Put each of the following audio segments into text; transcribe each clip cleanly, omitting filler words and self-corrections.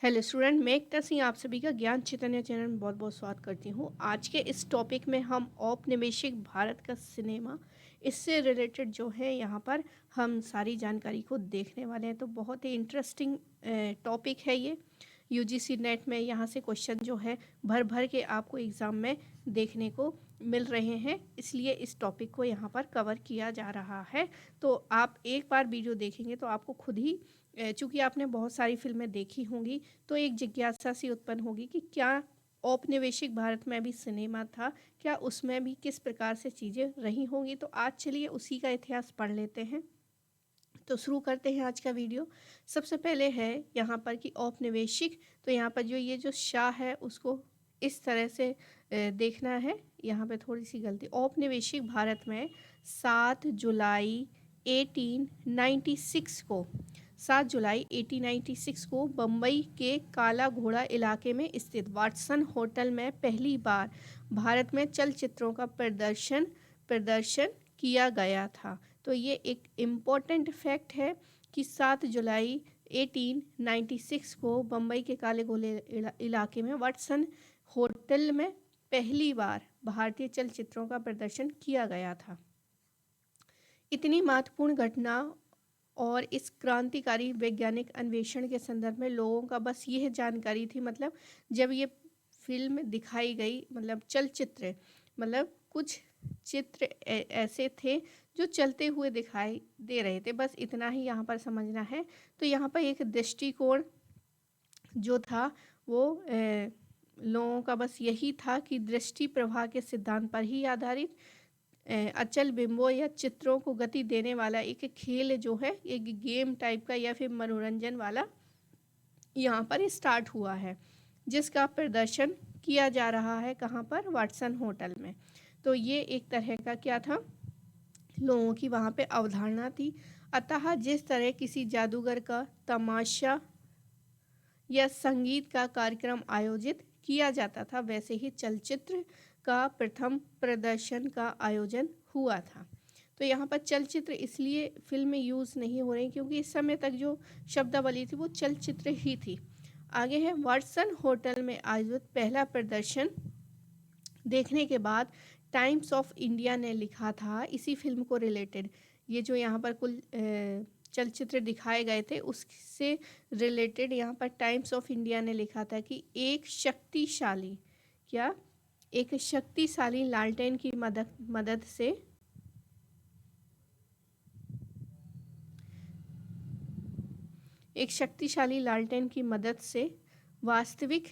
Hello student, मैं एकता सिंह आप सभी का ज्ञान चैतन्य चैनल में बहुत बहुत स्वागत करती हूँ। आज के इस टॉपिक में हम औपनिवेशिक भारत का सिनेमा, इससे रिलेटेड जो है यहाँ पर हम सारी जानकारी को देखने वाले हैं। तो बहुत ही इंटरेस्टिंग टॉपिक है ये। यूजीसी नेट में यहाँ से क्वेश्चन जो है भर भर के आपको एग्ज़ाम में देखने को मिल रहे हैं, इसलिए इस टॉपिक को यहाँ पर कवर किया जा रहा है। तो आप एक बार वीडियो देखेंगे तो आपको खुद ही, चूँकि आपने बहुत सारी फिल्में देखी होंगी, तो एक जिज्ञासा सी उत्पन्न होगी कि क्या औपनिवेशिक भारत में भी सिनेमा था, क्या उसमें भी किस प्रकार से चीज़ें रही होंगी। तो आज चलिए उसी का इतिहास पढ़ लेते हैं। तो शुरू करते हैं आज का वीडियो। सबसे पहले है यहाँ पर कि औपनिवेशिक, तो यहाँ पर जो ये जो शाह है उसको इस तरह से देखना है। यहाँ पे थोड़ी सी गलती, औपनिवेशिक भारत में 7 जुलाई 1896 को 7 जुलाई 1896 को बम्बई के काला घोड़ा इलाके में स्थित वाटसन होटल में पहली बार भारत में चलचित्रों का प्रदर्शन प्रदर्शन किया गया था। तो ये एक इम्पॉर्टेंट फैक्ट है कि 7 जुलाई 1896 को बम्बई के काले घोड़े इलाके में वाटसन होटल में पहली बार भारतीय चलचित्रों का प्रदर्शन किया गया था। इतनी महत्वपूर्ण घटना और इस क्रांतिकारी वैज्ञानिक अन्वेषण के संदर्भ में लोगों का बस यह जानकारी थी, मतलब जब ये फिल्म दिखाई गई, मतलब चलचित्र, मतलब कुछ चित्र ऐसे थे जो चलते हुए दिखाई दे रहे थे, बस इतना ही यहाँ पर समझना है। तो यहाँ पर एक दृष्टिकोण जो था वो लोगों का बस यही था कि दृष्टि प्रवाह के सिद्धांत पर ही आधारित अचल बिंबों या चित्रों को गति देने वाला एक खेल जो है, एक गेम टाइप का या फिर मनोरंजन वाला यहाँ पर स्टार्ट हुआ है, जिसका प्रदर्शन किया जा रहा है कहाँ पर, वाटसन होटल में। तो ये एक तरह का क्या था, लोगों की वहाँ पे अवधारणा थी। अतः जिस तरह किसी जादूगर का तमाशा या संगीत का कार्यक्रम आयोजित किया जाता था, वैसे ही चलचित्र का प्रथम प्रदर्शन का आयोजन हुआ था। तो यहाँ पर चलचित्र इसलिए फिल्म में यूज़ नहीं हो रही क्योंकि इस समय तक जो शब्दावली थी वो चलचित्र ही थी। आगे है, वाटसन होटल में आयोजित पहला प्रदर्शन देखने के बाद टाइम्स ऑफ इंडिया ने लिखा था इसी फिल्म को रिलेटेड, ये जो यहाँ पर कुल चलचित्र दिखाए गए थे उससे रिलेटेड यहाँ पर टाइम्स ऑफ इंडिया ने लिखा था कि एक शक्तिशाली लालटेन की मदद से वास्तविक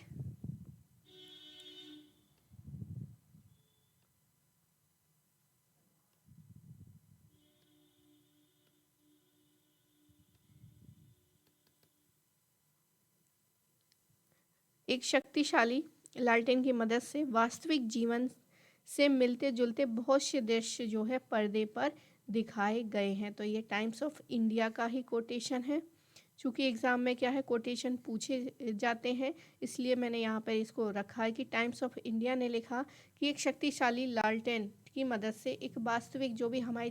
एक शक्तिशाली लालटेन की मदद से वास्तविक जीवन से मिलते जुलते बहुत से दृश्य जो है पर्दे पर दिखाए गए हैं। तो ये टाइम्स ऑफ इंडिया का ही कोटेशन है। चूँकि एग्ज़ाम में क्या है, कोटेशन पूछे जाते हैं, इसलिए मैंने यहाँ पर इसको रखा है कि टाइम्स ऑफ इंडिया ने लिखा कि एक शक्तिशाली लालटेन की मदद से एक वास्तविक जो भी हमारे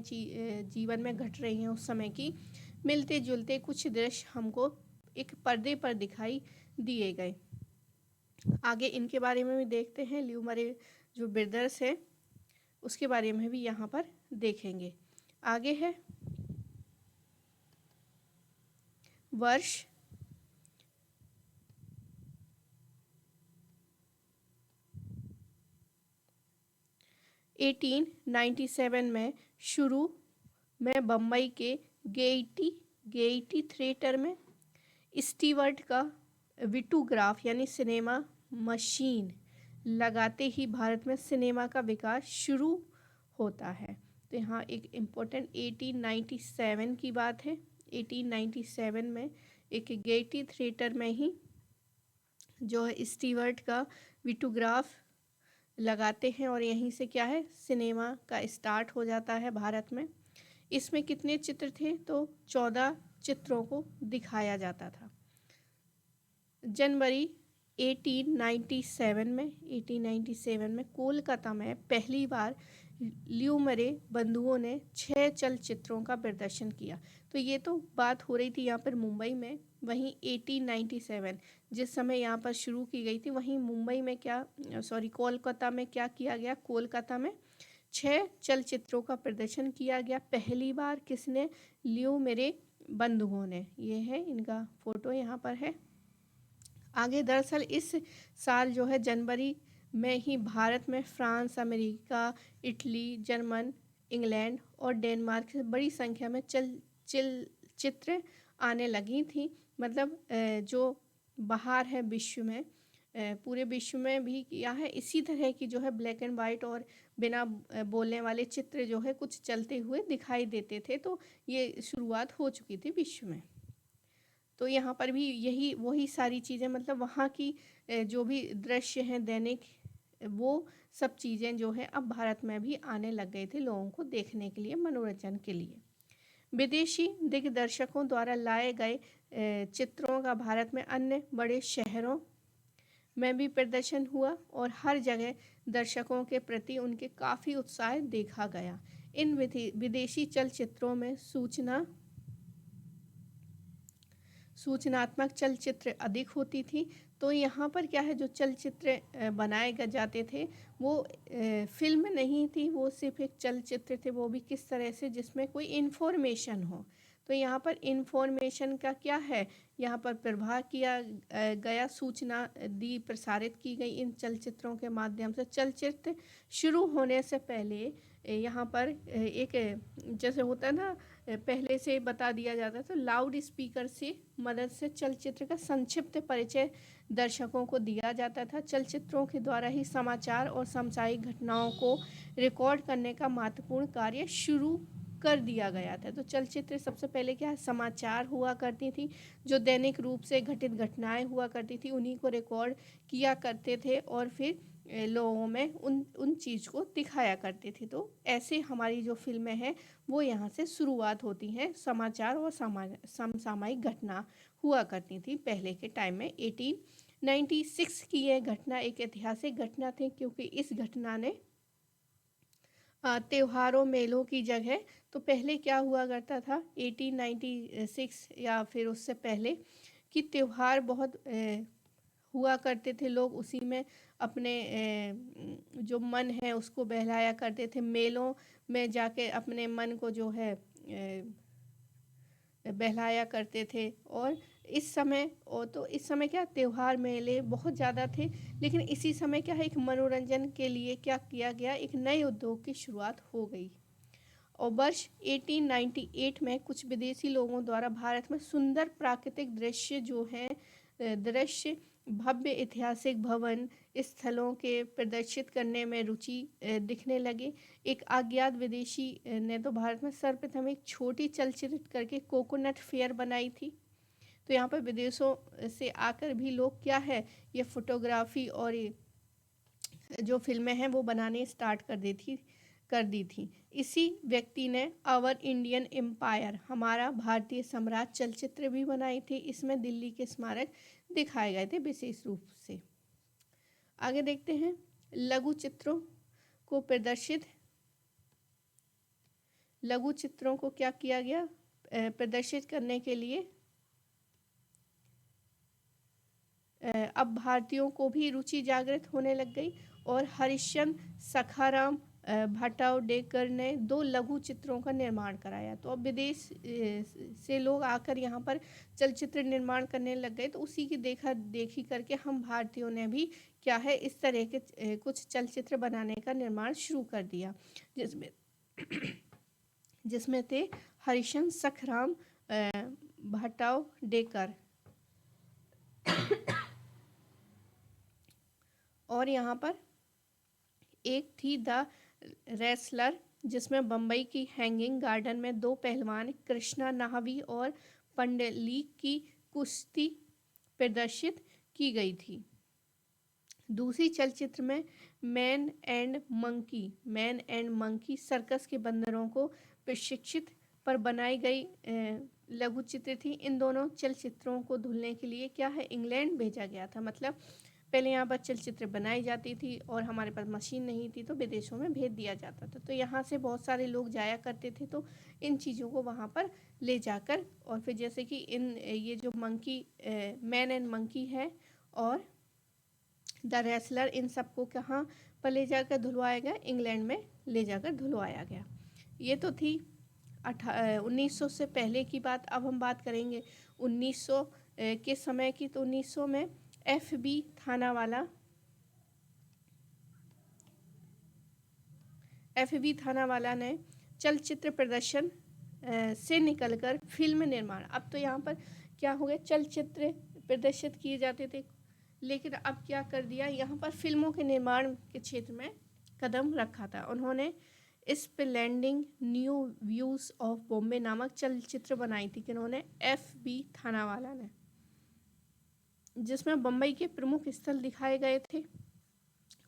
जीवन में घट रही हैं उस समय की मिलते जुलते कुछ दृश्य हमको एक पर्दे पर दिखाई दिए गए। आगे इनके बारे में भी देखते हैं, ल्यूमरे जो ब्रदर्स है उसके बारे में भी यहाँ पर देखेंगे। आगे है वर्ष 1897 में शुरू में बम्बई के गेयटी थिएटर में स्टीवर्ट का विटोग्राफ यानी सिनेमा मशीन लगाते ही भारत में सिनेमा का विकास शुरू होता है। तो यहाँ एक इम्पोर्टेंट 1897 की बात है। 1897 में एक गेयटी थिएटर में ही जो है स्टीवर्ट का विटोग्राफ लगाते हैं और यहीं से क्या है, सिनेमा का स्टार्ट हो जाता है भारत में। इसमें कितने चित्र थे, तो 14 चित्रों को दिखाया जाता था। जनवरी 1897 में कोलकाता में पहली बार ल्यूमरे बंधुओं ने 6 चलचित्रों का प्रदर्शन किया। तो ये तो बात हो रही थी यहाँ पर मुंबई में, वहीं 1897 जिस समय यहाँ पर शुरू की गई थी, वहीं मुंबई में कोलकाता में क्या किया गया, कोलकाता में 6 चलचित्रों का प्रदर्शन किया गया। पहली बार किसने, लियो मेरे बंधुओं ने। ये है इनका फोटो यहाँ पर है। आगे दरअसल इस साल जो है जनवरी में ही भारत में France, America, Italy, German, England और डेनमार्क से बड़ी संख्या में चलचित्र आने लगी थी। मतलब जो बाहर है विश्व में, पूरे विश्व में भी किया है इसी तरह की जो है ब्लैक एंड वाइट और बिना बोलने वाले चित्र जो है कुछ चलते हुए दिखाई देते थे। तो ये शुरुआत हो चुकी थी विश्व में। तो यहाँ पर भी यही वही सारी चीज़ें, मतलब वहाँ की जो भी दृश्य हैं दैनिक, वो सब चीज़ें जो है अब भारत में भी आने लग गए थे लोगों को देखने के लिए, मनोरंजन के लिए। विदेशी दिग्दर्शकों द्वारा लाए गए चित्रों का भारत में अन्य बड़े शहरों में भी प्रदर्शन हुआ और हर जगह दर्शकों के प्रति उनके काफ़ी उत्साह देखा गया। इन विदेशी चलचित्रों में सूचनात्मक चलचित्र अधिक होती थी। तो यहाँ पर क्या है, जो चलचित्र बनाए जाते थे वो फिल्म नहीं थी, वो सिर्फ एक चलचित्र थे, वो भी किस तरह से जिसमें कोई इन्फॉर्मेशन हो। तो यहाँ पर इन्फॉर्मेशन का क्या है, यहाँ पर प्रभाव किया गया, सूचना दी प्रसारित की गई इन चलचित्रों के माध्यम से। चलचित्र शुरू होने से पहले यहाँ पर एक जैसे होता है ना, पहले से बता दिया जाता था, लाउड स्पीकर से मदद से चलचित्र का संक्षिप्त परिचय दर्शकों को दिया जाता था। चलचित्रों के द्वारा ही समाचार और सामाजिक घटनाओं को रिकॉर्ड करने का महत्वपूर्ण कार्य शुरू कर दिया गया था। तो चलचित्र सबसे पहले क्या है, समाचार हुआ करती थी, जो दैनिक रूप से घटित घटनाएं हुआ करती थी उन्हीं को रिकॉर्ड किया करते थे और फिर लोगों में उन चीज़ को दिखाया करते थे। तो ऐसे हमारी जो फिल्में हैं वो यहाँ से शुरुआत होती हैं। समाचार और समसामयिक घटना हुआ करती थी पहले के टाइम में। 1896 की यह घटना एक ऐतिहासिक घटना थी, क्योंकि इस घटना ने त्योहारों मेलों की जगह, तो पहले क्या हुआ करता था 1896 या फिर उससे पहले कि त्योहार बहुत हुआ करते थे, लोग उसी में अपने जो मन है उसको बहलाया करते थे, मेलों में जाके अपने मन को जो है बहलाया करते थे। और इस समय क्या त्योहार मेले बहुत ज़्यादा थे, लेकिन इसी समय क्या है, एक मनोरंजन के लिए क्या किया गया, एक नए उद्योग की शुरुआत हो गई। और वर्ष 1898 में कुछ विदेशी लोगों द्वारा भारत में सुंदर प्राकृतिक दृश्य भव्य ऐतिहासिक भवन स्थलों के प्रदर्शित करने में रुचि दिखने लगे। एक अज्ञात विदेशी ने तो भारत में सर्वप्रथम एक छोटी चलचित्र करके कोकोनट फेयर बनाई थी। तो यहाँ पर विदेशों से आकर भी लोग क्या है, ये फोटोग्राफी और ये जो फिल्में हैं वो बनाने स्टार्ट कर दी थी। इसी व्यक्ति ने आवर इंडियन एम्पायर, हमारा भारतीय साम्राज्य चलचित्र भी बनाई थी। इसमें दिल्ली के स्मारक दिखाए गए थे विशेष रूप से। आगे देखते हैं, लघु चित्रों को क्या किया गया, प्रदर्शित करने के लिए अब भारतीयों को भी रुचि जागृत होने लग गई और हरिश्चंद्र सखाराम भटावडेकर ने 2 लघु चित्रों का निर्माण कराया। तो अब विदेश से लोग आकर यहाँ पर चलचित्र निर्माण करने लग गए, तो उसी की देखा देखी करके हम भारतीयों ने भी क्या है, इस तरह के कुछ चलचित्र बनाने का निर्माण शुरू कर दिया, जिसमें थे हरिश्चंद्र सखाराम भटावडेकर और यहाँ पर एक थी द रेसलर, जिसमें बम्बई की हैंगिंग गार्डन में 2 पहलवान कृष्णा नाहवी और पंडलीक की कुश्ती प्रदर्शित की गई थी। दूसरी चलचित्र में मैन एंड मंकी सर्कस के बंदरों को प्रशिक्षित पर बनाई गई लघु चित्र थी। इन दोनों चलचित्रों को धुलने के लिए क्या है, इंग्लैंड भेजा गया था। मतलब पहले यहाँ पर चलचित्र बनाई जाती थी और हमारे पास मशीन नहीं थी तो विदेशों में भेज दिया जाता था। तो यहाँ से बहुत सारे लोग जाया करते थे, तो इन चीज़ों को वहाँ पर ले जाकर, और फिर जैसे कि ये जो मंकी, मैन एंड मंकी है और द रेसलर, इन सबको कहाँ पर ले जाकर धुलवाया गया? इंग्लैंड में ले जाकर धुलवाया गया। ये तो थी 1900 से पहले की बात। अब हम बात करेंगे 1900 के समय की। तो 1900 में FB थानावाला ने चलचित्र प्रदर्शन से निकलकर फिल्म निर्माण, अब तो यहाँ पर क्या हो गया, चलचित्र प्रदर्शित किए जाते थे, लेकिन अब क्या कर दिया, यहाँ पर फिल्मों के निर्माण के क्षेत्र में कदम रखा था। उन्होंने स्प्लेंडिंग न्यू व्यूज ऑफ बॉम्बे नामक चलचित्र बनाई थी, किन्होंने? FB थानावाला ने, जिसमें बम्बई के प्रमुख स्थल दिखाए गए थे।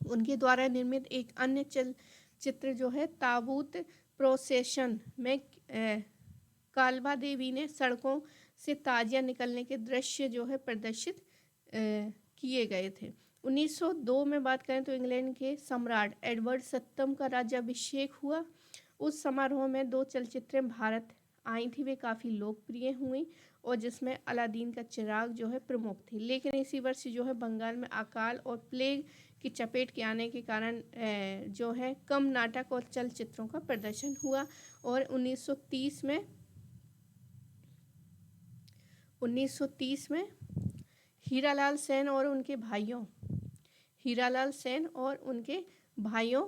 उनके द्वारा निर्मित एक अन्य चलचित्र जो है ताबूत प्रोसेशन में कालबा देवी ने सड़कों से ताजिया निकलने के दृश्य जो है प्रदर्शित किए गए थे। 1902 में बात करें तो इंग्लैंड के सम्राट एडवर्ड सप्तम का राज्याभिषेक हुआ। उस समारोह में 2 चलचित्रें भारत आई थी, वे काफ़ी लोकप्रिय हुई, और जिसमें अलादीन का चिराग जो है प्रमुख थी। लेकिन इसी वर्ष जो है बंगाल में अकाल और प्लेग की चपेट के आने के कारण जो है कम नाटक और चलचित्रों का प्रदर्शन हुआ। और 1930 में हीरालाल सेन और उनके भाइयों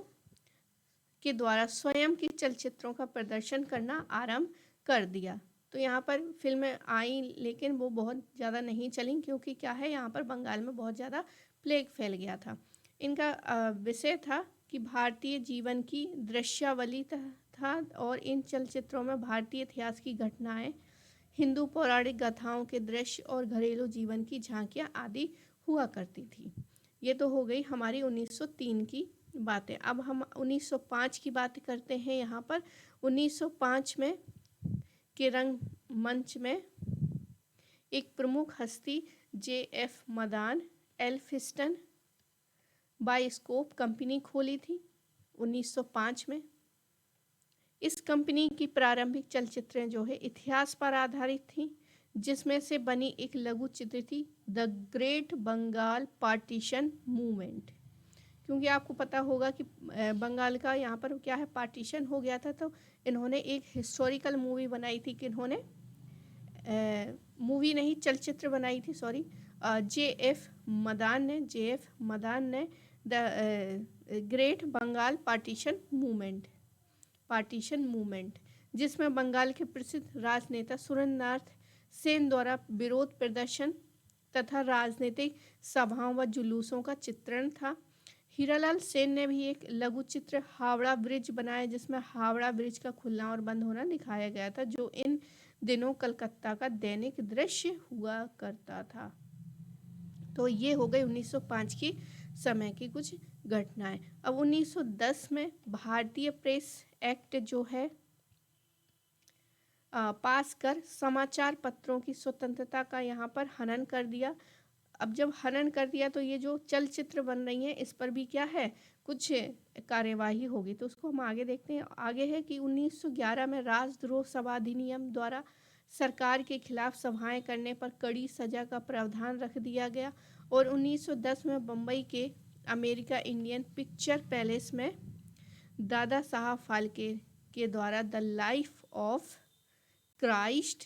के द्वारा स्वयं के चलचित्रों का प्रदर्शन करना आरंभ कर दिया। तो यहाँ पर फिल्में आई, लेकिन वो बहुत ज़्यादा नहीं चली, क्योंकि क्या है, यहाँ पर बंगाल में बहुत ज़्यादा प्लेग फैल गया था। इनका विषय था कि भारतीय जीवन की दृश्यावली था, और इन चलचित्रों में भारतीय इतिहास की घटनाएं, हिंदू पौराणिक गाथाओं के दृश्य और घरेलू जीवन की झांकियां आदि हुआ करती थी। ये तो हो गई हमारी 1903 की बातें। अब हम 1905 की बात करते हैं। यहाँ पर 1905 में के रंगमंच में एक प्रमुख हस्ती JF Madan Elphinstone bioscope company खोली थी 1905 में। इस कंपनी की प्रारंभिक चलचित्रें जो है इतिहास पर आधारित थी, जिसमें से बनी एक लघु चित्र थी the great Bengal partition movement. क्योंकि आपको पता होगा कि बंगाल का यहाँ पर क्या है, पार्टीशन हो गया था, तो इन्होंने एक हिस्टोरिकल मूवी बनाई थी। कि इन्होंने मूवी नहीं, चलचित्र बनाई थी, सॉरी, JF मदान ने the great Bengal partition movement, जिसमें बंगाल के प्रसिद्ध राजनेता सुरेंद्रनाथ सेन द्वारा विरोध प्रदर्शन तथा राजनीतिक सभाओं व जुलूसों का चित्रण था। हीरालाल सेन ने भी एक लघु चित्र हावड़ा ब्रिज बनाया, जिसमें हावड़ा ब्रिज का खुलना और बंद होना दिखाया गया था, जो इन दिनों कलकत्ता का दैनिक दृश्य हुआ करता था। तो ये हो गई 1905 की समय की कुछ घटनाएं। अब 1910 में भारतीय प्रेस एक्ट जो है पास कर समाचार पत्रों की स्वतंत्रता का यहाँ पर हनन कर दिया। अब जब हनन कर दिया तो ये जो चलचित्र बन रही हैं इस पर भी क्या है, कुछ कार्यवाही होगी। तो उसको हम आगे देखते हैं। आगे है कि 1911 में राजद्रोह सभा अधिनियम द्वारा सरकार के खिलाफ सभाएं करने पर कड़ी सजा का प्रावधान रख दिया गया। और 1910 में बम्बई के अमेरिका इंडियन पिक्चर पैलेस में दादा साहब फाल्के के द्वारा the life of Christ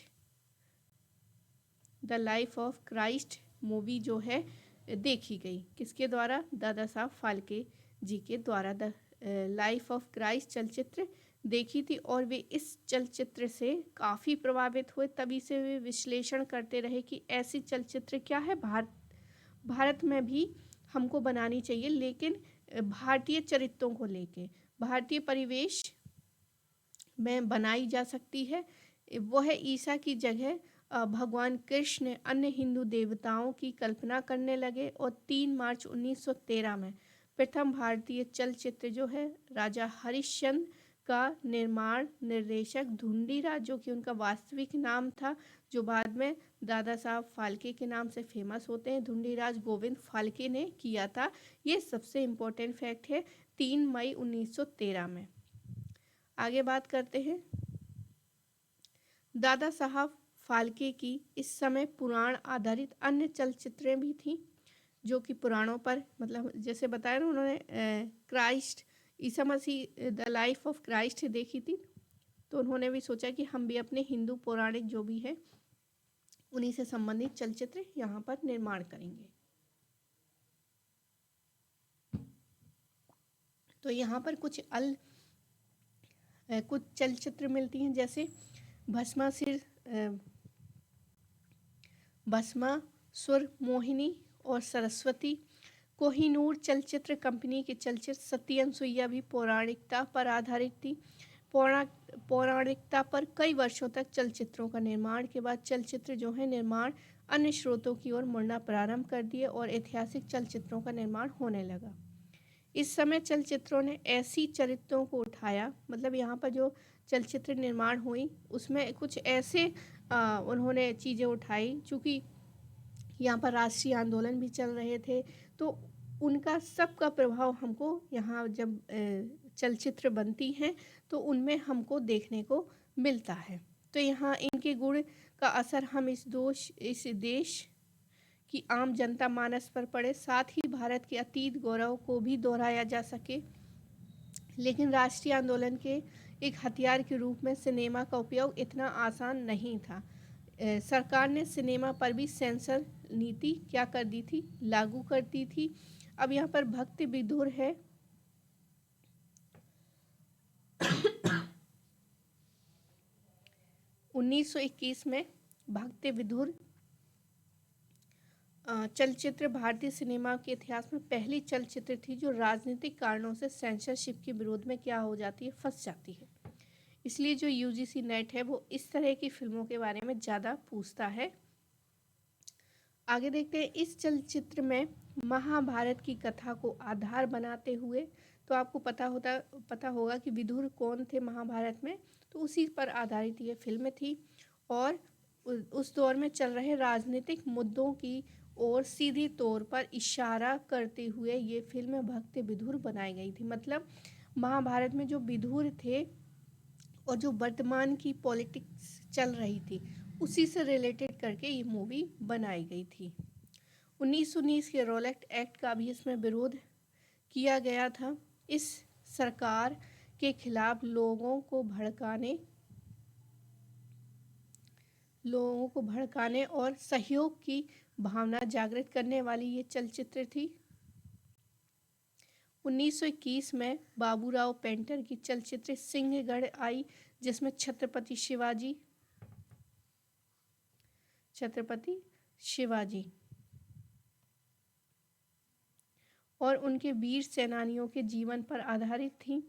movie जो है देखी गई। किसके द्वारा? दादा साहब फाल्के जी के द्वारा द लाइफ ऑफ क्राइस्ट चलचित्र देखी थी, और वे इस चलचित्र से काफ़ी प्रभावित हुए। तभी से वे विश्लेषण करते रहे कि ऐसी चलचित्र क्या है, भारत में भी हमको बनानी चाहिए, लेकिन भारतीय चरित्रों को लेके, भारतीय परिवेश में बनाई जा सकती है। वो है ईसा की जगह भगवान कृष्ण अन्य हिंदू देवताओं की कल्पना करने लगे। और 3 मार्च 1913 में प्रथम भारतीय चलचित्र जो है राजा हरिश्चंद्र का निर्माण निर्देशक ढूंढीराज, जो कि उनका वास्तविक नाम था, जो बाद में दादा साहब फाल्के के नाम से फेमस होते हैं, ढूंढीराज गोविंद फाल्के ने किया था। ये सबसे इम्पोर्टेंट फैक्ट है 3 मई 1913 में। आगे बात करते हैं। दादा साहब फाल्के की इस समय पुराण आधारित अन्य चलचित्रें भी थीं, जो कि पुराणों पर, मतलब जैसे बताया ना उन्होंने, Christ, Isa Masih, the life of Christ देखी थी, तो उन्होंने भी सोचा कि हम भी अपने हिंदू पौराणिक जो भी है उन्हीं से संबंधित चलचित्र यहाँ पर निर्माण करेंगे। तो यहाँ पर कुछ चलचित्र मिलती हैं, जैसे भस्मासुर मोहिनी और सरस्वती। कोहिनूर चलचित्र कंपनी की चलचित्र सती अनुसुईया भी पौराणिकता पर आधारित थी। पौराणिकता पर कई वर्षों तक चलचित्रों का निर्माण के बाद चलचित्र जो है निर्माण अन्य स्रोतों की ओर मुड़ना प्रारंभ कर दिए और ऐतिहासिक चलचित्रों का निर्माण होने लगा। इस समय चलचित्रों ने ऐसी चरित्रों को उठाया, मतलब यहाँ पर जो चलचित्र निर्माण हुई उसमें कुछ ऐसे उन्होंने चीज़ें उठाई, चूँकि यहाँ पर राष्ट्रीय आंदोलन भी चल रहे थे, तो उनका सबका प्रभाव हमको यहाँ जब चलचित्र बनती हैं तो उनमें हमको देखने को मिलता है। तो यहाँ इनके गुण का असर हम इस देश की आम जनता मानस पर पड़े, साथ ही भारत के अतीत गौरव को भी दोहराया जा सके। लेकिन राष्ट्रीय आंदोलन के एक हथियार के रूप में सिनेमा का उपयोग इतना आसान नहीं था। सरकार ने सिनेमा पर भी सेंसर नीति क्या कर दी थी, लागू कर दी थी। अब यहाँ पर भक्ति विधुर है। उन्नीस 1921 में भक्ति विधुर चलचित्र भारतीय सिनेमा के इतिहास में पहली चलचित्र थी जो राजनीतिक कारणों से सेंसरशिप के विरोध में क्या हो जाती है, फंस जाती है। इसलिए जो यूजीसी नेट है वो इस तरह की फिल्मों के बारे में ज़्यादा पूछता है। आगे देखते हैं। इस चलचित्र में महाभारत की कथा को आधार बनाते हुए, तो आपको पता होगा कि विदुर कौन थे महाभारत में, तो उसी पर आधारित ये फिल्म थी और उस दौर में चल रहे राजनीतिक मुद्दों की और सीधी तौर पर इशारा करते हुए ये फिल्म भक्त विधुर बनाई गई थी। मतलब महाभारत में जो विधुर थे और जो वर्तमान की पॉलिटिक्स चल रही थी उसी से रिलेटेड करके ये मूवी बनाई गई थी। 1919 के रोलेट एक्ट का भी इसमें विरोध किया गया था। इस सरकार के खिलाफ लोगों को भड़काने और सहयोग की भावना जागृत करने वाली ये चलचित्र थी। 1921 में बाबूराव पेंटर की चलचित्र सिंहगढ़ आई, जिसमें छत्रपति शिवाजी और उनके वीर सेनानियों के जीवन पर आधारित थी।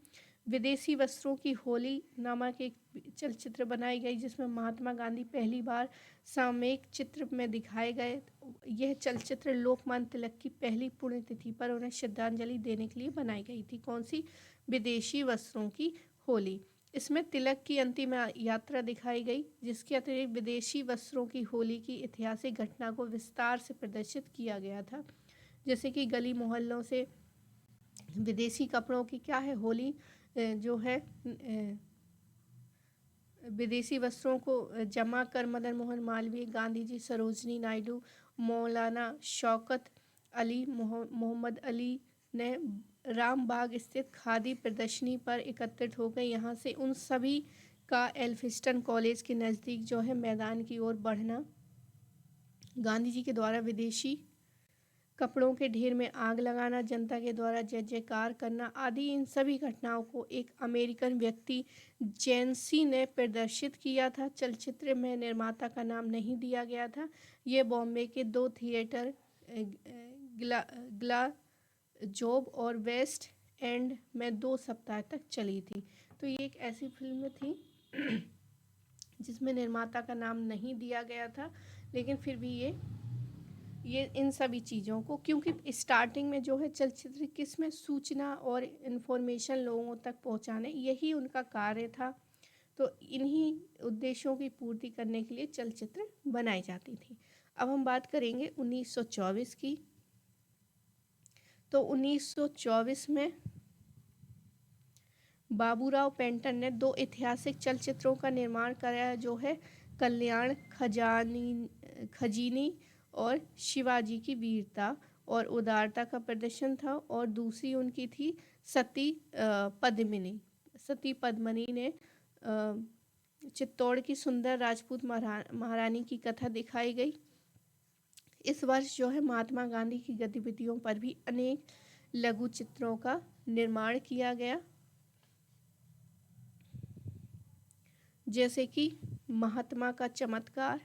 विदेशी वस्त्रों की होली नामक एक चलचित्र बनाई गई, जिसमें महात्मा गांधी पहली बार सामयिक चित्र में दिखाए गए। यह चलचित्र लोकमान्य तिलक की पहली पुण्यतिथि पर उन्हें श्रद्धांजलि देने के लिए बनाई गई थी। कौन सी? विदेशी वस्त्रों की होली। इसमें तिलक की अंतिम यात्रा दिखाई गई, जिसके अतिरिक्त विदेशी वस्त्रों की होली की ऐतिहासिक घटना को विस्तार से प्रदर्शित किया गया था। जैसे कि गली मोहल्लों से विदेशी कपड़ों की क्या है, होली जो है विदेशी वस्त्रों को जमा कर मदन मोहन मालवीय, गांधी जी, सरोजनी नायडू, मौलाना शौकत अली, मोहम्मद अली ने रामबाग स्थित खादी प्रदर्शनी पर एकत्रित हो गए। यहाँ से उन सभी का एल्फिंस्टन कॉलेज के नज़दीक जो है मैदान की ओर बढ़ना, गांधी जी के द्वारा विदेशी कपड़ों के ढेर में आग लगाना, जनता के द्वारा जय जयकार करना आदि, इन सभी घटनाओं को एक अमेरिकन व्यक्ति जेंसी ने प्रदर्शित किया था। चलचित्र में निर्माता का नाम नहीं दिया गया था। ये बॉम्बे के 2 थिएटर ग्लाजोब और वेस्ट एंड में 2 सप्ताह तक चली थी। तो ये एक ऐसी फिल्म थी जिसमें निर्माता का नाम नहीं दिया गया था, लेकिन फिर भी ये ये इन सभी चीज़ों को, क्योंकि स्टार्टिंग में जो है चलचित्र किस में सूचना और इन्फॉर्मेशन लोगों तक पहुंचाने, यही उनका कार्य था। तो इन्हीं उद्देश्यों की पूर्ति करने के लिए चलचित्र बनाई जाती थी। अब हम बात करेंगे 1924 की। तो 1924 में बाबूराव पेंटर ने दो ऐतिहासिक चलचित्रों का निर्माण कराया, जो है कल्याण खजीनी और शिवाजी की वीरता और उदारता का प्रदर्शन था। और दूसरी उनकी थी पद्मिनी। सती पद्मिनी ने चित्तौड़ की सुंदर राजपूत महारानी की कथा दिखाई गई। इस वर्ष जो है महात्मा गांधी की गतिविधियों पर भी अनेक लघु चित्रों का निर्माण किया गया, जैसे कि महात्मा का चमत्कार,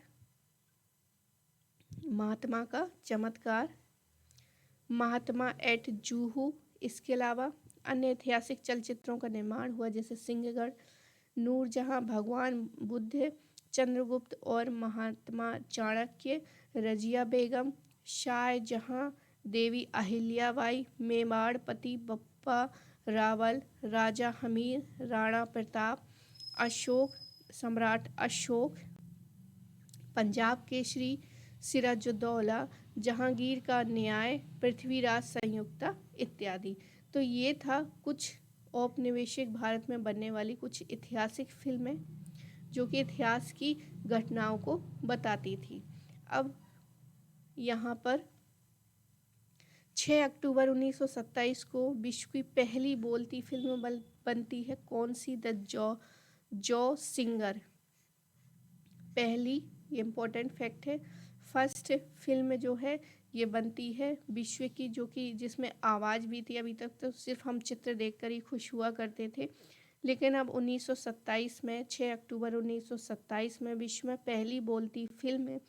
महात्मा एट जूहू। इसके अलावा अन्य ऐतिहासिक चलचित्रों का निर्माण हुआ, जैसे सिंहगढ़, नूरजहां, भगवान बुद्ध, चंद्रगुप्त और महात्मा चाणक्य, रजिया बेगम, शाहजहां, देवी अहिल्याबाई, मेवाड़पति बप्पा रावल, राजा हमीर, राणा प्रताप, अशोक, सम्राट अशोक, पंजाब केसरी, सिराजुद्दौला, जहांगीर का न्याय, पृथ्वीराज संयुक्ता इत्यादि। तो ये था कुछ औपनिवेशिक भारत में बनने वाली कुछ ऐतिहासिक फिल्में, जो कि इतिहास की घटनाओं को बताती थी। अब यहाँ पर 6 अक्टूबर 1927 को विश्व की पहली बोलती फिल्म बनती है। कौन सी? The jaw singer. पहली, ये इम्पोर्टेंट फैक्ट है, फर्स्ट फिल्म जो है ये बनती है विश्व की, जो कि जिसमें आवाज़ भी थी। अभी तक तो सिर्फ हम चित्र देखकर ही खुश हुआ करते थे, लेकिन अब 1927 में, 6 अक्टूबर 1927 में विश्व में पहली बोलती फिल्म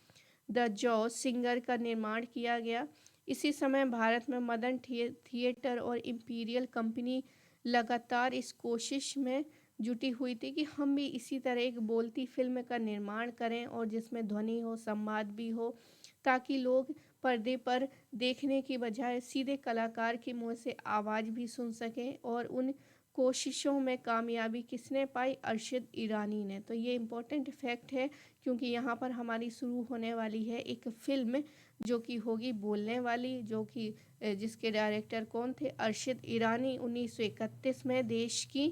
द जॉ सिंगर का निर्माण किया गया। इसी समय भारत में मदन थिएटर और इम्पीरियल कंपनी लगातार इस कोशिश में जुटी हुई थी कि हम भी इसी तरह एक बोलती फिल्म का निर्माण करें, और जिसमें ध्वनि हो, संवाद भी हो, ताकि लोग पर्दे पर देखने की बजाय सीधे कलाकार के मुंह से आवाज़ भी सुन सकें। और उन कोशिशों में कामयाबी किसने पाई? अरशद ईरानी ने। तो ये इम्पोर्टेंट फैक्ट है, क्योंकि यहाँ पर हमारी शुरू होने वाली है एक फिल्म जो कि होगी बोलने वाली, जो कि जिसके डायरेक्टर कौन थे? अरशद ईरानी। 1931 में देश की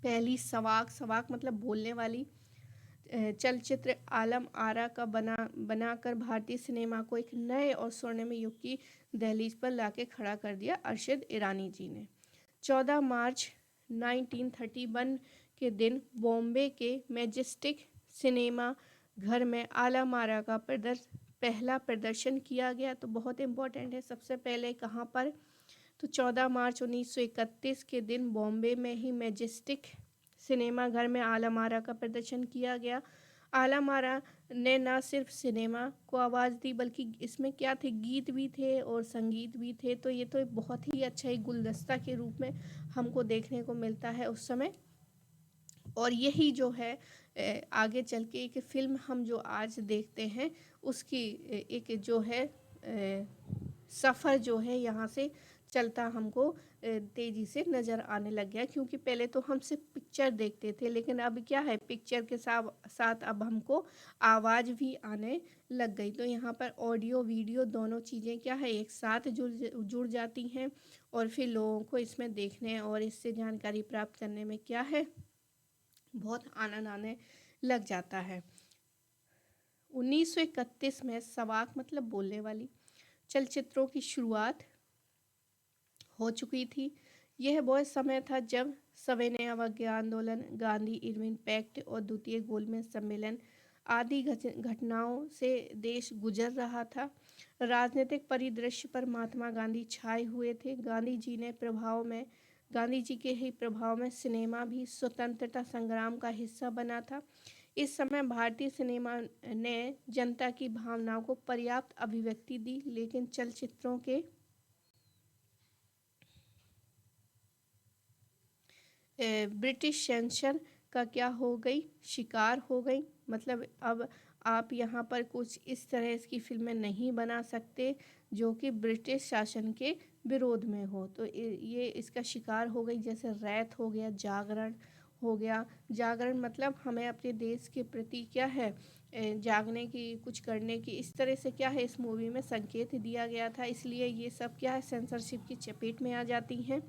पहली सवाक मतलब बोलने वाली चलचित्र आलम आरा का बनाकर भारतीय सिनेमा को एक नए और स्वर्णिम युग की दहलीज पर लाके खड़ा कर दिया अरशद ईरानी जी ने। 14 मार्च 1931 के दिन बॉम्बे के मैजेस्टिक सिनेमा घर में आलम आरा का पहला प्रदर्शन किया गया। तो बहुत इम्पोर्टेंट है। सबसे पहले कहाँ पर? तो 14 मार्च 1931 के दिन बॉम्बे में ही मैजेस्टिक सिनेमा घर में आलम आरा का प्रदर्शन किया गया। आलम आरा ने न सिर्फ सिनेमा को आवाज़ दी, बल्कि इसमें क्या थे? गीत भी थे और संगीत भी थे। तो ये तो एक बहुत ही अच्छा एक गुलदस्ता के रूप में हमको देखने को मिलता है उस समय। और यही जो है आगे चल के एक फिल्म हम जो आज देखते हैं, उसकी एक जो है सफ़र जो है यहाँ से चलता हमको तेज़ी से नज़र आने लग गया। क्योंकि पहले तो हम सिर्फ पिक्चर देखते थे, लेकिन अब क्या है, पिक्चर के साथ अब हमको आवाज़ भी आने लग गई। तो यहाँ पर ऑडियो वीडियो दोनों चीज़ें क्या है, एक साथ जुड़ जाती हैं, और फिर लोगों को इसमें देखने और इससे जानकारी प्राप्त करने में क्या है, बहुत आनंद आने लग जाता है। 1931 में सवाक मतलब बोलने वाली चलचित्रों की शुरुआत हो चुकी थी। यह वह समय था जब सविनय अवज्ञा आंदोलन, गांधी इरविन पैक्ट और द्वितीय गोलमेज सम्मेलन आदि घटनाओं से देश गुजर रहा था। राजनीतिक परिदृश्य पर महात्मा गांधी छाए हुए थे। गांधी जी के ही प्रभाव में सिनेमा भी स्वतंत्रता संग्राम का हिस्सा बना था। इस समय भारतीय सिनेमा ने जनता की भावनाओं को पर्याप्त अभिव्यक्ति दी, लेकिन चलचित्रों के ब्रिटिश सेंसर का क्या हो गई? शिकार हो गई। मतलब अब आप यहाँ पर कुछ इस तरह की फिल्में नहीं बना सकते जो कि ब्रिटिश शासन के विरोध में हो। तो ये इसका शिकार हो गई। जैसे रैत हो गया, जागरण हो गया। जागरण मतलब हमें अपने देश के प्रति क्या है, जागने की, कुछ करने की, इस तरह से क्या है इस मूवी में संकेत दिया गया था। इसलिए ये सब क्या है सेंसरशिप की चपेट में आ जाती हैं।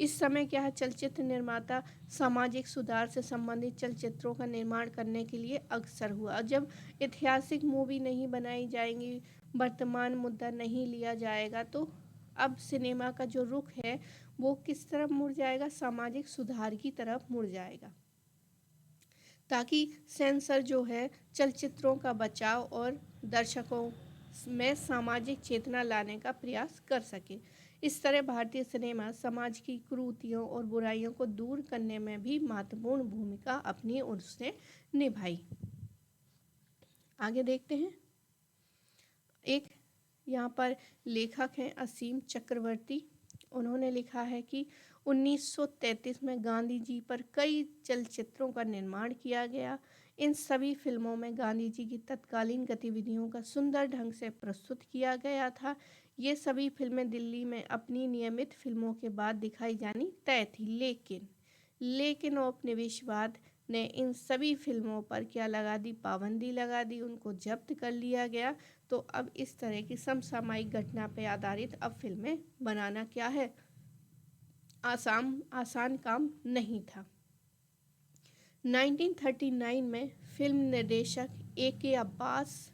इस समय क्या है चलचित्र निर्माता सामाजिक सुधार से संबंधित चलचित्रों का निर्माण करने के लिए अग्रसर हुआ। जब ऐतिहासिक मूवी नहीं बनाई जाएंगी, वर्तमान मुद्दा नहीं लिया जाएगा, तो अब सिनेमा का जो रुख है वो किस तरफ मुड़ जाएगा, सामाजिक सुधार की तरफ मुड़ जाएगा, ताकि सेंसर जो है चलचित्रों का बचाव और दर्शकों में सामाजिक चेतना लाने का प्रयास कर सके। इस तरह भारतीय सिनेमा समाज की कुरीतियों और बुराइयों को दूर करने में भी महत्वपूर्ण भूमिका अपनी ओर से निभाई। आगे देखते हैं। एक यहाँ पर लेखक हैं असीम चक्रवर्ती। उन्होंने लिखा है कि 1933 में गांधी जी पर कई चलचित्रों का निर्माण किया गया। इन सभी फिल्मों में गांधी जी की तत्कालीन गतिविधियों का सुंदर ढंग से प्रस्तुत किया गया था। ये सभी फिल्में दिल्ली में अपनी नियमित फिल्मों के बाद दिखाई जानी तय थी, लेकिन औपनिवेशवाद ने इन सभी फिल्मों पर क्या लगा दी, पाबंदी लगा दी, उनको जब्त कर लिया गया। तो अब इस तरह की समसामयिक घटना पर आधारित अब फिल्में बनाना क्या है, आसान काम नहीं था। 1939 में फिल्म निर्देशक A.K. अब्बास,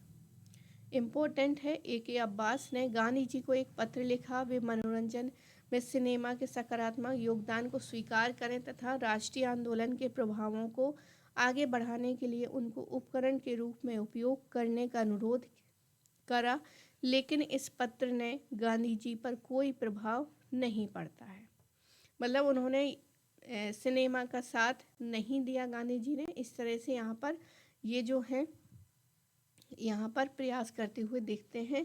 इम्पोर्टेंट है, A.K. अब्बास ने गांधी जी को एक पत्र लिखा। वे मनोरंजन में सिनेमा के सकारात्मक योगदान को स्वीकार करें तथा राष्ट्रीय आंदोलन के प्रभावों को आगे बढ़ाने के लिए उनको उपकरण के रूप में उपयोग करने का अनुरोध करा, लेकिन इस पत्र ने गांधी जी पर कोई प्रभाव नहीं पड़ता है। मतलब उन्होंने सिनेमा का साथ नहीं दिया गांधी जी ने। इस तरह से यहाँ पर ये जो है यहाँ पर प्रयास करते हुए दिखते हैं।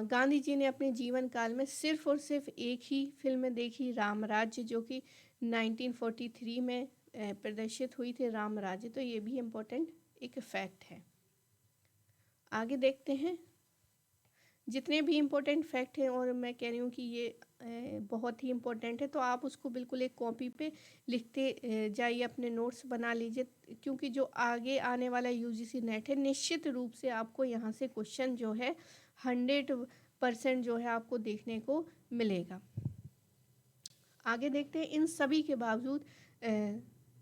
गांधी जी ने अपने जीवन काल में सिर्फ और सिर्फ एक ही फिल्म देखी, रामराज्य, जो कि 1943 में प्रदर्शित हुई थी, रामराज्य। तो ये भी इम्पोर्टेंट एक फैक्ट है। आगे देखते हैं। जितने भी इम्पोर्टेंट फैक्ट हैं, और मैं कह रही हूँ कि ये बहुत ही इम्पोर्टेंट है, तो आप उसको बिल्कुल एक कॉपी पे लिखते जाइए, अपने नोट्स बना लीजिए, क्योंकि जो आगे आने वाला यूजीसी नेट है निश्चित रूप से आपको यहाँ से क्वेश्चन जो है 100% जो है आपको देखने को मिलेगा। आगे देखते हैं। इन सभी के बावजूद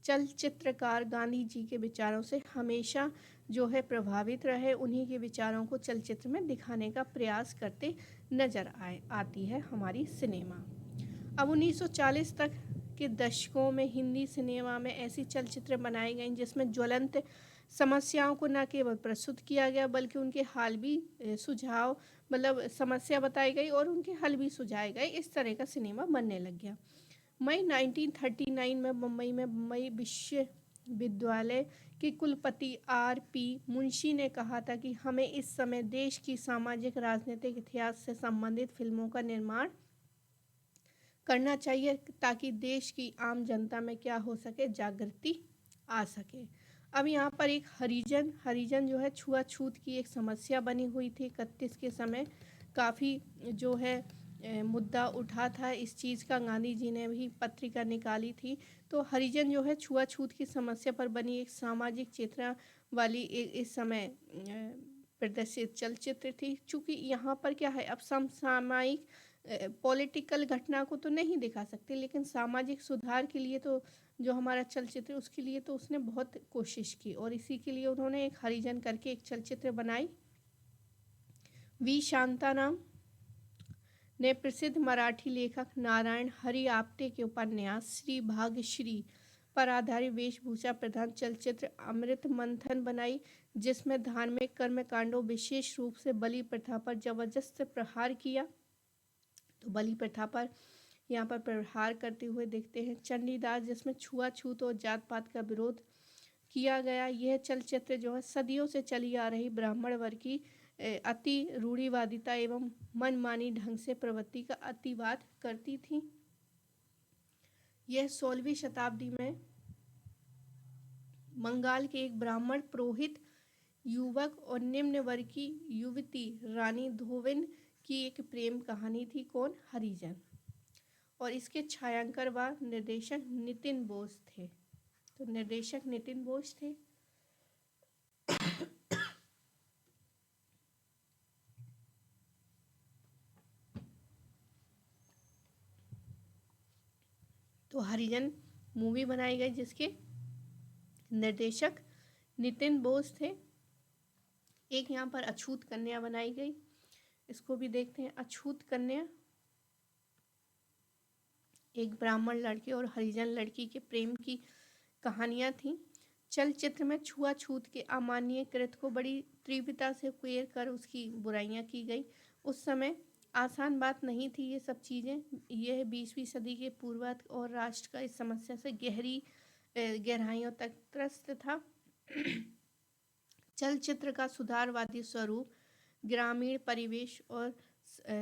चलचित्रकार गांधी जी के विचारों से हमेशा जो है प्रभावित रहे, उन्हीं के विचारों को चलचित्र में दिखाने का प्रयास करते नजर आती है हमारी सिनेमा। अब 1940 तक के दशकों में हिंदी सिनेमा में ऐसी चलचित्र बनाए गए जिसमें ज्वलंत समस्याओं को न केवल प्रस्तुत किया गया बल्कि उनके हल भी सुझाव, मतलब समस्या बताई गई और उनके हल भी सुझाए गए। इस तरह का सिनेमा बनने लग गया। मई 1939 में मुंबई में मुंबई विश्वविद्यालय के कुलपति R.P. मुंशी ने कहा था कि हमें इस समय देश की सामाजिक राजनीतिक इतिहास से संबंधित फिल्मों का निर्माण करना चाहिए ताकि देश की आम जनता में क्या हो सके, जागृति आ सके। अब यहाँ पर एक हरिजन जो है छुआछूत की एक समस्या बनी हुई थी। 31 के समय काफ़ी जो है मुद्दा उठा था इस चीज़ का। गांधी जी ने भी पत्रिका निकाली थी। तो हरिजन जो है छुआछूत की समस्या पर बनी एक सामाजिक चेतना वाली इस समय प्रदर्शित चलचित्र थी। चूँकि यहाँ पर क्या है, अब समसामयिक पॉलिटिकल घटना को तो नहीं दिखा सकते, लेकिन सामाजिक सुधार के लिए तो जो हमारा चलचित्र उसके लिए तो उसने बहुत कोशिश की, और इसी के लिए उन्होंने एक हरिजन करके एक चलचित्र बनाई। वी शांताराम ने प्रसिद्ध मराठी लेखक नारायण हरि आप्टे के उपन्यास श्री भाग्यश्री पर आधारित वेशभूषा प्रधान चलचित्र अमृत मंथन बनाई, जिसमें धार्मिक कर्मकांडों विशेष रूप से बलि प्रथा पर जबरदस्त प्रहार किया। तो बलि प्रथा पर यहाँ पर प्रहार करते हुए देखते हैं। चंडीदास, जिसमें छुआछूत और जात पात का विरोध किया गया। यह चलचित्र जो है सदियों से चली आ रही ब्राह्मण वर्ग की अति रूढ़िवादिता एवं मनमानी ढंग से प्रवृत्ति का अतिवाद करती थी। यह 16वीं शताब्दी में बंगाल के एक ब्राह्मण पुरोहित युवक और निम्न वर्ग की युवती रानी धोविन की एक प्रेम कहानी थी। कौन? हरिजन। और इसके छायांकन व निर्देशक नितिन बोस थे। तो निर्देशक नितिन बोस थे। तो हरिजन मूवी बनाई गई जिसके निर्देशक नितिन बोस थे। एक यहाँ पर अछूत कन्या बनाई गई, इसको भी देखते हैं। अछूत कन्या एक ब्राह्मण लड़के और हरिजन लड़की के प्रेम की कहानियाँ थीं। चलचित्र में छुआछूत के अमानवीय कृत्य को बड़ी तीव्रता से उकेर कर उसकी बुराइयां की गई। उस समय आसान बात नहीं थी ये सब चीज़ें। यह 20वीं सदी के पूर्वार्ध और राष्ट्र का इस समस्या से गहराइयों तक त्रस्त था। चलचित्र का सुधारवादी स्वरूप, ग्रामीण परिवेश और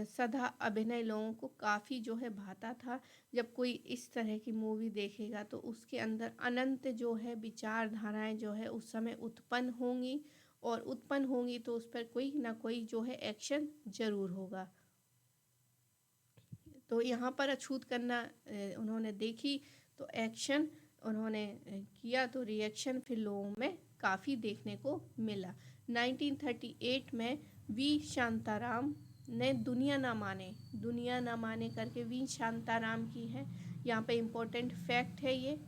सदा अभिनय लोगों को काफ़ी जो है भाता था। जब कोई इस तरह की मूवी देखेगा तो उसके अंदर अनंत जो है विचारधाराएं जो है उस समय उत्पन्न होंगी, और उत्पन्न होंगी तो उस पर कोई ना कोई जो है एक्शन जरूर होगा। तो यहाँ पर अछूत करना उन्होंने देखी तो एक्शन उन्होंने किया, तो रिएक्शन फिर लोगों में काफ़ी देखने को मिला। 1938 में वी शांताराम ने दुनिया ना माने करके वी शांताराम की है। यहाँ पे इम्पोर्टेंट फैक्ट है ये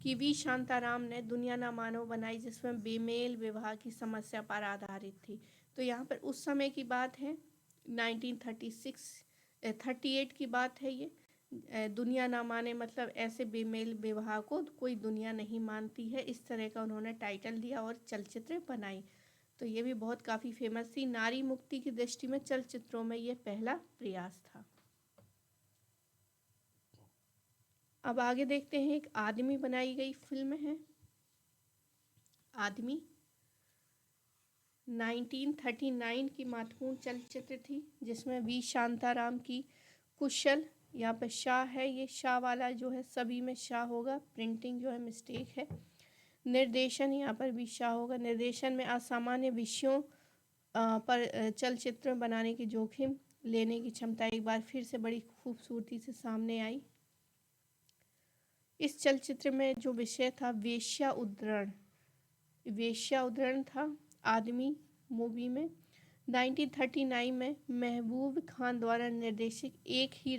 कि वी शांताराम ने दुनिया ना मानो बनाई, जिसमें बेमेल विवाह की समस्या पर आधारित थी। तो यहाँ पर उस समय की बात है, 1938 की बात है ये। दुनिया ना माने मतलब ऐसे बेमेल विवाह को कोई दुनिया नहीं मानती है, इस तरह का उन्होंने टाइटल दिया और चलचित्र बनाई। तो ये भी बहुत काफ़ी फेमस थी। नारी मुक्ति की दृष्टि में चलचित्रों में ये पहला प्रयास था। अब आगे देखते हैं, एक आदमी बनाई गई फिल्म है। आदमी 1939 की महत्वपूर्ण चलचित्र थी, जिसमें वी शांताराम की कुशल, यहाँ पे शाह है, ये शाह वाला जो है सभी में शाह होगा, प्रिंटिंग जो है मिस्टेक है। निर्देशन यहाँ पर भी शाह होगा। निर्देशन में असामान्य विषयों पर चलचित्र बनाने की जोखिम लेने की क्षमता एक बार फिर से बड़ी खूबसूरती से सामने आई। इस चलचित्र में जो विषय था वेश्या उद्धरण था आदमी मूवी में। 1939 में महबूब खान द्वारा निर्देशित एक ही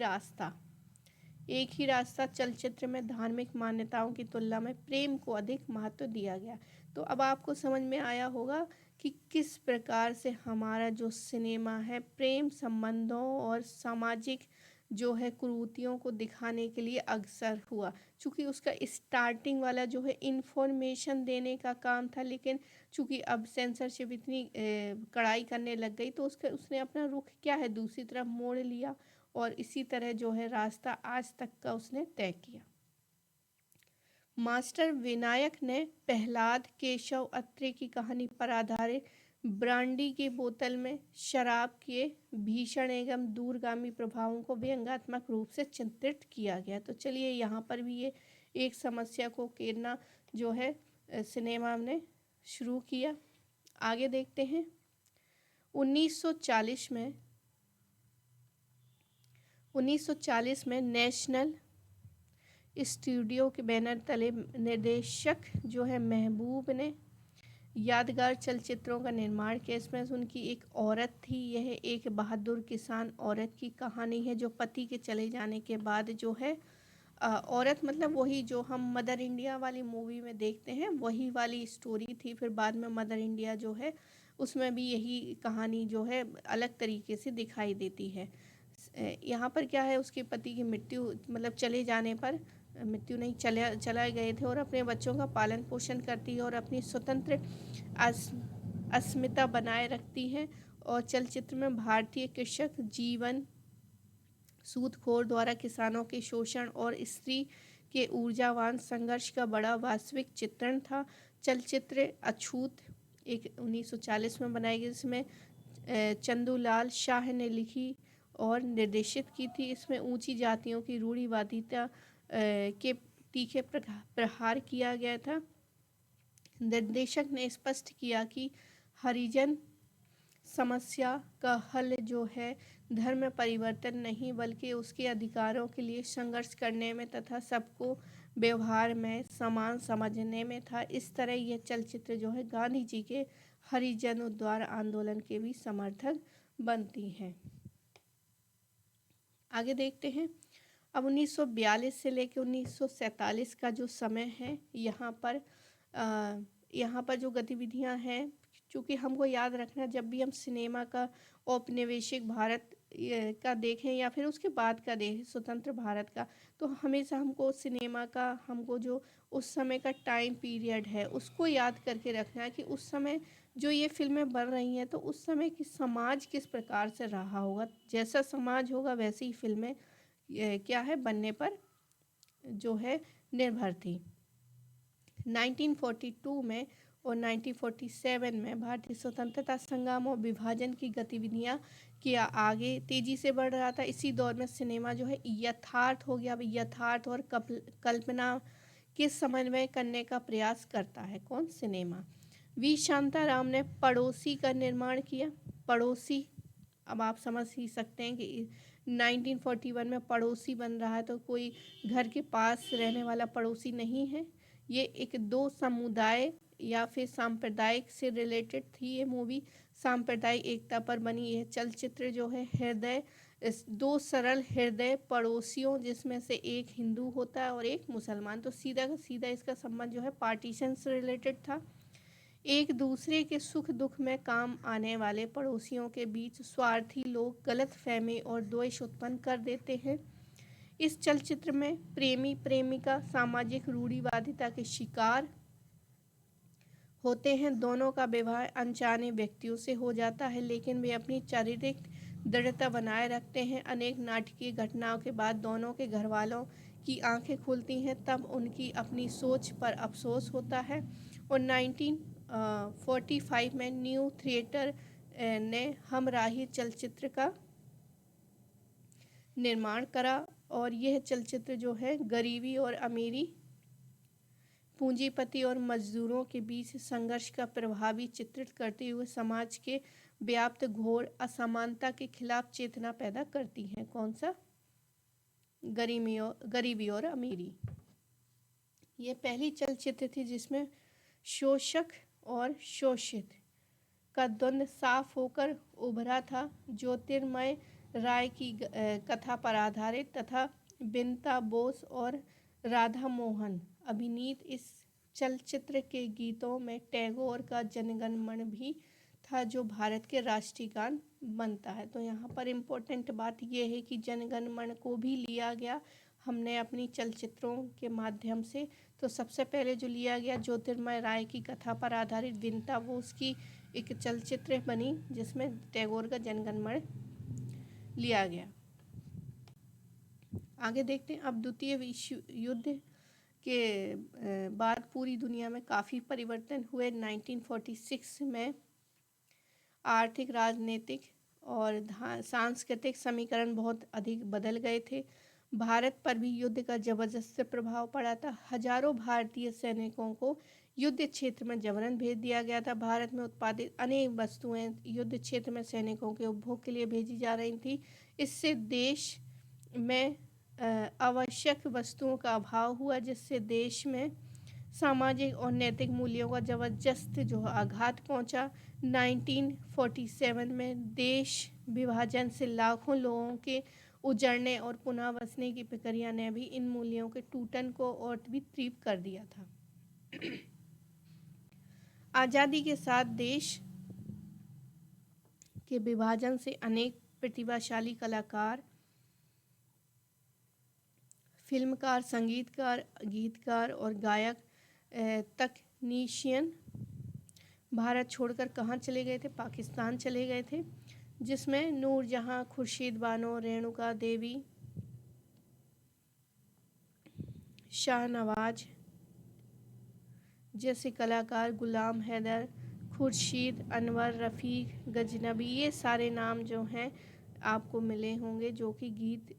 रास्ता चलचित्र में धार्मिक मान्यताओं की तुलना में प्रेम को अधिक महत्व दिया गया। तो अब आपको समझ में आया होगा कि किस प्रकार से हमारा जो सिनेमा है प्रेम संबंधों और सामाजिक जो है कुरीतियों को दिखाने के लिए अग्रसर हुआ। चूँकि उसका स्टार्टिंग वाला जो है इन्फॉर्मेशन देने का काम था, लेकिन चूँकि अब सेंसरशिप इतनी कड़ाई करने लग गई तो उसने अपना रुख क्या है दूसरी तरफ मोड़ लिया, और इसी तरह जो है रास्ता आज तक का उसने तय किया। मास्टर विनायक ने प्रहलाद केशव अत्रे की कहानी पर आधारित ब्रांडी की बोतल में शराब के भीषण एवं दूरगामी प्रभावों को व्यंग्यात्मक रूप से चित्रित किया गया। तो चलिए यहाँ पर भी ये एक समस्या को उकेरना जो है सिनेमा ने शुरू किया। आगे देखते हैं। 1940 में नेशनल स्टूडियो के बैनर तले निर्देशक जो है महबूब ने यादगार चलचित्रों का निर्माण किया। इसमें उनकी एक औरत थी, यह एक बहादुर किसान औरत की कहानी है जो पति के चले जाने के बाद जो है औरत मतलब वही जो हम मदर इंडिया वाली मूवी में देखते हैं वही वाली स्टोरी थी। फिर बाद में मदर इंडिया जो है उसमें भी यही कहानी जो है अलग तरीके से दिखाई देती है। यहाँ पर क्या है, उसके पति की मृत्यु मतलब चले जाने पर, मृत्यु नहीं चला गए थे, और अपने बच्चों का पालन पोषण करती है और अपनी स्वतंत्र अस्मिता बनाए रखती है। और चलचित्र में भारतीय कृषक जीवन सूदखोर द्वारा किसानों के शोषण और स्त्री के ऊर्जावान संघर्ष का बड़ा वास्तविक चित्रण था। चलचित्र अछूत एक 1940 में बनाई गई, जिसमें चंदूलाल शाह ने लिखी और निर्देशित की थी। इसमें ऊंची जातियों की रूढ़िवादिता के तीखे प्रहार किया गया था। निर्देशक ने स्पष्ट किया कि हरिजन समस्या का हल जो है धर्म परिवर्तन नहीं बल्कि उसके अधिकारों के लिए संघर्ष करने में तथा सबको व्यवहार में समान समझने में था। इस तरह यह चलचित्र जो है गांधी जी के हरिजन उद्धार आंदोलन के भी समर्थक बनती हैं। आगे देखते हैं। अब 1942 से लेकर 1947 का जो समय है, यहाँ पर जो गतिविधियाँ हैं, चूँकि हमको याद रखना जब भी हम सिनेमा का औपनिवेशिक भारत का देखें या फिर उसके बाद का देखें स्वतंत्र भारत का, तो हमेशा हमको सिनेमा का हमको जो उस समय का टाइम पीरियड है उसको याद करके रखना है कि उस समय जो ये फिल्में बन रही हैं तो उस समय की समाज किस प्रकार से रहा होगा। जैसा समाज होगा वैसी ही फिल्में क्या है बनने पर जो है निर्भर थी। 1942 में और 1947 में भारतीय स्वतंत्रता संग्राम और विभाजन की गतिविधियां क्या आगे तेजी से बढ़ रहा था। इसी दौर में सिनेमा जो है यथार्थ हो गया। यथार्थ और कल्पना के समन्वय करने का प्रयास करता है। कौन? सिनेमा। वी शांताराम ने पड़ोसी का निर्माण किया। पड़ोसी, अब आप समझ ही सकते हैं कि 1941 में पड़ोसी बन रहा है तो कोई घर के पास रहने वाला पड़ोसी नहीं है। ये एक दो समुदाय या फिर सांप्रदायिक से रिलेटेड थी ये मूवी। सांप्रदायिक एकता पर बनी यह चलचित्र जो है दो सरल हृदय पड़ोसियों जिसमें से एक हिंदू होता है और एक मुसलमान, तो सीधा का सीधा इसका संबंध जो है पार्टीशन से रिलेटेड था। एक दूसरे के सुख दुख में काम आने वाले पड़ोसियों के बीच स्वार्थी लोग गलतफहमी और द्वेष उत्पन्न कर देते हैं। इस चलचित्र में प्रेमी प्रेमिका सामाजिक रूढ़िवादिता के शिकार होते हैं। दोनों का विवाह अनजाने व्यक्तियों से हो जाता है लेकिन वे अपनी शारीरिक दृढ़ता बनाए रखते हैं। अनेक नाटकीय घटनाओं के बाद दोनों के घर वालों की आंखें खुलती हैं, तब उनकी अपनी सोच पर अफसोस होता है। और 1945 में न्यू थिएटर ने हमराही चलचित्र का निर्माण करा और यह चलचित्र जो है गरीबी और अमीरी, पूंजीपति और मजदूरों के बीच संघर्ष का प्रभावी चित्रित करते हुए समाज के व्याप्त घोर असमानता के खिलाफ चेतना पैदा करती है। कौन सा? गरीबी और अमीरी। ये पहली चलचित्र थी जिसमें शोषक और शोषित का द्वंद्व साफ होकर उभरा था। ज्योतिर्मय राय की कथा पर आधारित तथा बिनता बोस और राधा मोहन अभिनीत इस चलचित्र के गीतों में टैगोर का जनगण मन भी था जो भारत के राष्ट्रीय गान बनता है। तो यहाँ पर इम्पोर्टेंट बात यह है कि जनगण मन को भी लिया गया हमने अपनी चलचित्रों के माध्यम से। तो सबसे पहले जो लिया गया ज्योतिर्मय राय की कथा पर आधारित बिनता बोस की एक चलचित्र बनी जिसमें टैगोर का जनगण मन लिया गया। आगे देखते हैं। अब द्वितीय विश्व युद्ध के बाद पूरी दुनिया में काफ़ी परिवर्तन हुए। 1946 में आर्थिक, राजनीतिक और सांस्कृतिक समीकरण बहुत अधिक बदल गए थे। भारत पर भी युद्ध का जबरदस्त प्रभाव पड़ा था। हजारों भारतीय सैनिकों को युद्ध क्षेत्र में जबरन भेज दिया गया था। भारत में उत्पादित अनेक वस्तुएं युद्ध क्षेत्र में सैनिकों के उपभोग के लिए भेजी जा रही थी। इससे देश में आवश्यक वस्तुओं का अभाव हुआ जिससे देश में सामाजिक और नैतिक मूल्यों का जबरदस्त जो आघात पहुंचा। 1947 में देश विभाजन से लाखों लोगों के उजड़ने और पुनः बसने की प्रक्रिया ने भी इन मूल्यों के टूटन को और भी तीव्र कर दिया था। आज़ादी के साथ देश के विभाजन से अनेक प्रतिभाशाली कलाकार, फिल्मकार, संगीतकार, गीतकार और गायक तकनीशियन भारत छोड़कर कहाँ चले गए थे? पाकिस्तान चले गए थे, जिसमें नूरजहां, खुर्शीद बानो, रेणुका देवी, शाहनवाज जैसे कलाकार, गुलाम हैदर, खुर्शीद, अनवर, रफ़ीक, गजनबी, ये सारे नाम जो हैं आपको मिले होंगे जो कि गीत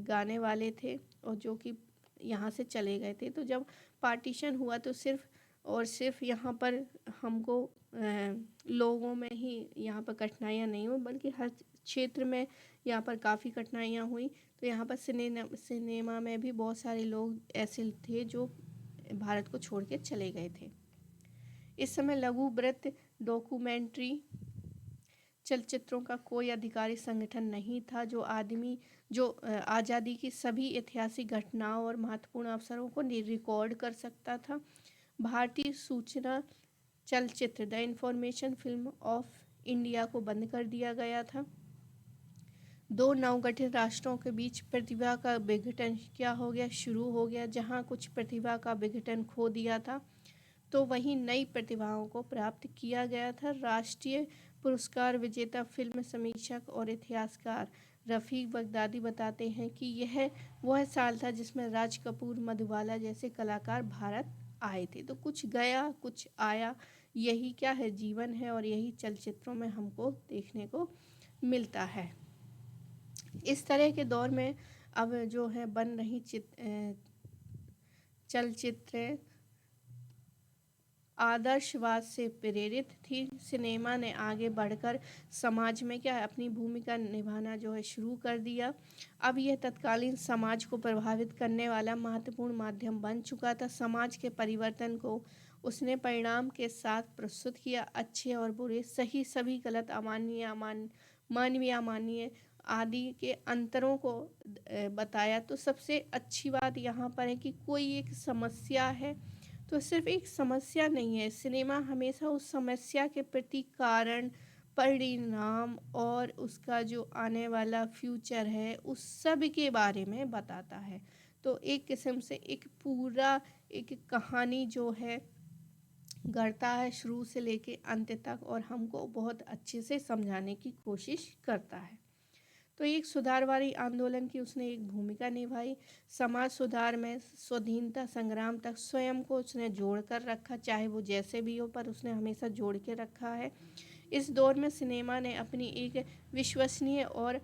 गाने वाले थे और जो कि यहाँ से चले गए थे। तो जब पार्टीशन हुआ तो सिर्फ और सिर्फ यहाँ पर हमको लोगों में ही यहाँ पर कठिनाइयाँ नहीं हुई, बल्कि हर क्षेत्र में यहाँ पर काफ़ी कठिनाइयाँ हुई। तो यहाँ पर सिनेमा में भी बहुत सारे लोग ऐसे थे जो भारत को छोड़ के चले गए थे। इस समय लघु वृत्त, डॉक्यूमेंट्री चलचित्रों का कोई आधिकारिक संगठन नहीं था जो आज़ादी की सभी ऐतिहासिक घटनाओं और महत्वपूर्ण अवसरों को रिकॉर्ड कर सकता था। भारतीय सूचना चलचित्र the information film of India को बंद कर दिया गया था। 2 नवगठित राष्ट्रों के बीच प्रतिभा का विघटन क्या हो गया, शुरू हो गया। जहां कुछ प्रतिभा का विघटन खो दिया था तो वहीं नई प्रतिभाओं को प्राप्त किया गया था। राष्ट्रीय पुरस्कार विजेता फिल्म समीक्षक और इतिहासकार रफ़ीक बगदादी बताते हैं कि यह वह साल था जिसमें राज कपूर, मधुबाला जैसे कलाकार भारत आए थे। तो कुछ गया कुछ आया, यही क्या है, जीवन है, और यही चलचित्रों में हमको देखने को मिलता है। इस तरह के दौर में अब जो है बन रही चलचित्र आदर्शवाद से प्रेरित थी। सिनेमा ने आगे बढ़कर समाज में क्या है अपनी भूमिका निभाना जो है शुरू कर दिया। अब यह तत्कालीन समाज को प्रभावित करने वाला महत्वपूर्ण माध्यम बन चुका था। समाज के परिवर्तन को उसने परिणाम के साथ प्रस्तुत किया, अच्छे और बुरे, सही सभी, गलत, अमानवीय मानवीय अमानवीय आदि के अंतरों को बताया। तो सबसे अच्छी बात यहाँ पर है कि कोई एक समस्या है तो सिर्फ एक समस्या नहीं है, सिनेमा हमेशा उस समस्या के प्रति कारण, परिणाम और उसका जो आने वाला फ्यूचर है उस सब के बारे में बताता है। तो एक किस्म से एक पूरा एक कहानी जो है गढ़ता है शुरू से लेके अंत तक और हमको बहुत अच्छे से समझाने की कोशिश करता है। तो एक सुधारवादी आंदोलन की उसने एक भूमिका निभाई। समाज सुधार में स्वाधीनता संग्राम तक स्वयं को उसने जोड़ कर रखा, चाहे वो जैसे भी हो, पर उसने हमेशा जोड़ के रखा है। इस दौर में सिनेमा ने अपनी एक विश्वसनीय और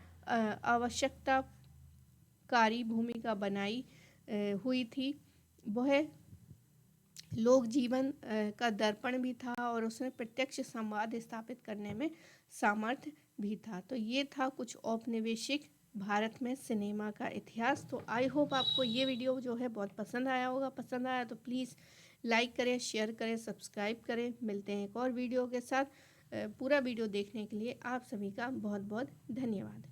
आवश्यकताकारी भूमिका बनाई हुई थी। वह लोक जीवन का दर्पण भी था और उसमें प्रत्यक्ष संवाद स्थापित करने में सामर्थ्य भी था। तो ये था कुछ औपनिवेशिक भारत में सिनेमा का इतिहास। तो आई होप आपको ये वीडियो जो है बहुत पसंद आया होगा। पसंद आया तो प्लीज़ लाइक करें, शेयर करें, सब्सक्राइब करें। मिलते हैं एक और वीडियो के साथ। पूरा वीडियो देखने के लिए आप सभी का बहुत बहुत धन्यवाद।